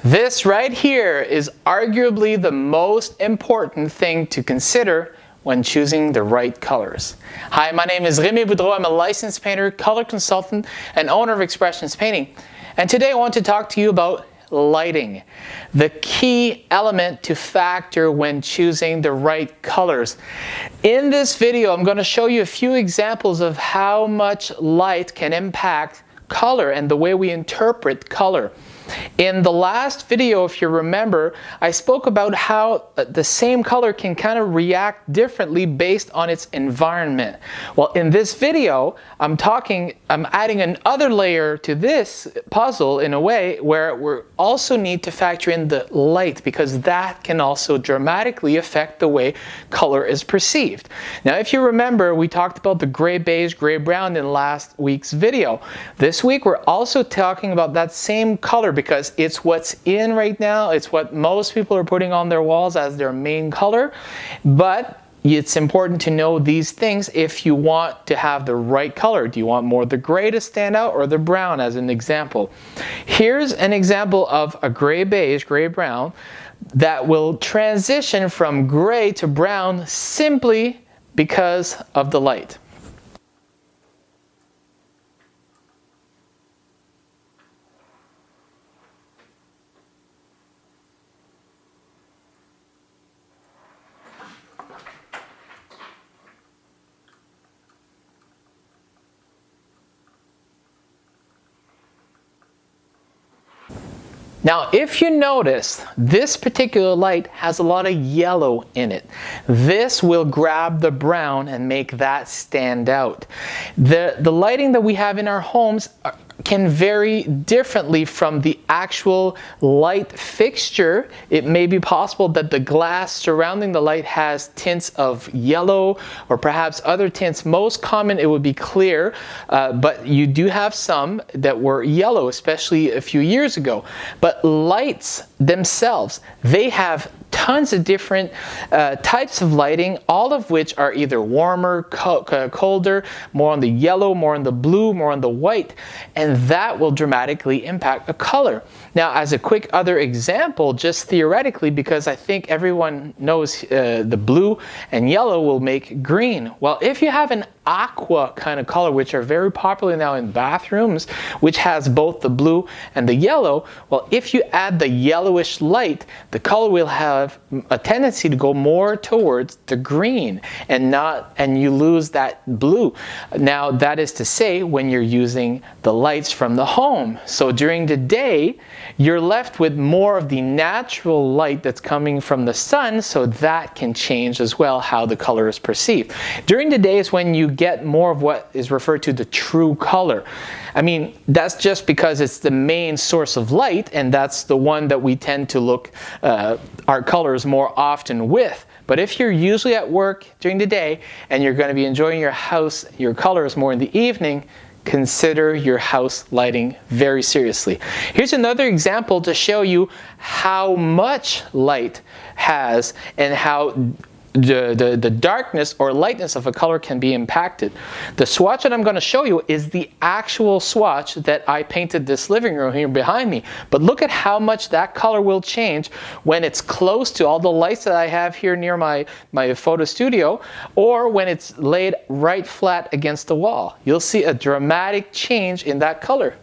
This right here is arguably the most important thing to consider when choosing the right colors. Hi, my name is Rémi Boudreau. I'm a licensed painter, color consultant, and owner of Expressions Painting. And today I want to talk to you about lighting, the key element to factor when choosing the right colors. In this video, I'm going to show you a few examples of how much light can impact color and the way we interpret color. In the last video, if you remember, I spoke about how the same color can kind of react differently based on its environment. Well, in this video, I'm adding another layer to this puzzle in a way where we also need to factor in the light, because that can also dramatically affect the way color is perceived. Now, if you remember, we talked about the gray beige, gray brown in last week's video. This week, we're also talking about that same color because it's what's in right now. It's what most people are putting on their walls as their main color. But it's important to know these things if you want to have the right color. Do you want more of the gray to stand out or the brown, as an example? Here's an example of a gray beige, gray brown that will transition from gray to brown simply because of the light. Now, if you notice, this particular light has a lot of yellow in it. This will grab the brown and make that stand out. The lighting that we have in our homes can vary differently from the actual light fixture. It may be possible that the glass surrounding the light has tints of yellow or perhaps other tints. Most common, it would be clear, but you do have some that were yellow, especially a few years ago. But lights themselves, they have tons of different types of lighting, all of which are either warmer, colder, more on the yellow, more on the blue, more on the white, and that will dramatically impact a color. Now, as a quick other example, just theoretically, because I think everyone knows the blue and yellow will make green. Well, if you have an aqua kind of color, which are very popular now in bathrooms, which has both the blue and the yellow, well, if you add the yellowish light, the color will have a tendency to go more towards the green and you lose that blue. Now, that is to say, when you're using the lights from the home. So during the day, you're left with more of the natural light that's coming from the sun, so that can change as well how the color is perceived. During the day is when you get more of what is referred to the true color. I mean, that's just because it's the main source of light, and that's the one that we tend to look our colors more often with. But if you're usually at work during the day and you're going to be enjoying your house, your colors more in the evening, consider your house lighting very seriously. Here's another example to show you how much light has and how the darkness or lightness of a color can be impacted. The swatch that I'm going to show you is the actual swatch that I painted this living room here behind me. But look at how much that color will change when it's close to all the lights that I have here near my photo studio, or when it's laid right flat against the wall. You'll see a dramatic change in that color.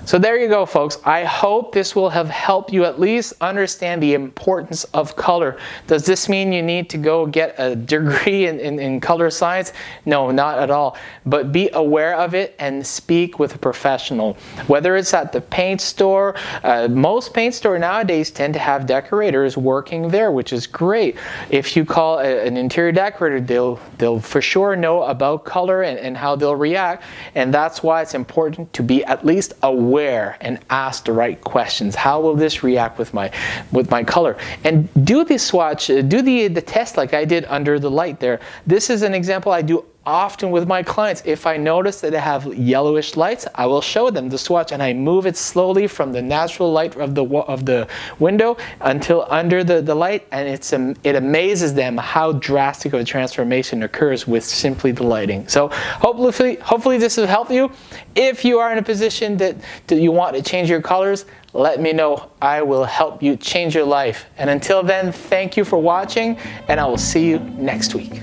So there you go, folks. I hope this will have helped you at least understand the importance of color. Does this mean you need to go get a degree in color science? No, not at all. But be aware of it and speak with a professional. Whether it's at the paint store, most paint stores nowadays tend to have decorators working there, which is great. If you call an interior decorator, they'll for sure know about color and how they'll react. And that's why it's important to be at least aware aware and ask the right questions. How will this react with my color? And do the swatch, do the test like I did under the light there. This is an example I do often with my clients. If I notice that they have yellowish lights, I will show them the swatch and I move it slowly from the natural light of the window until under the light, and it amazes them how drastic of a transformation occurs with simply the lighting. So hopefully this will help you. If you are in a position that you want to change your colors, let me know. I will help you change your life. And until then, thank you for watching, and I will see you next week.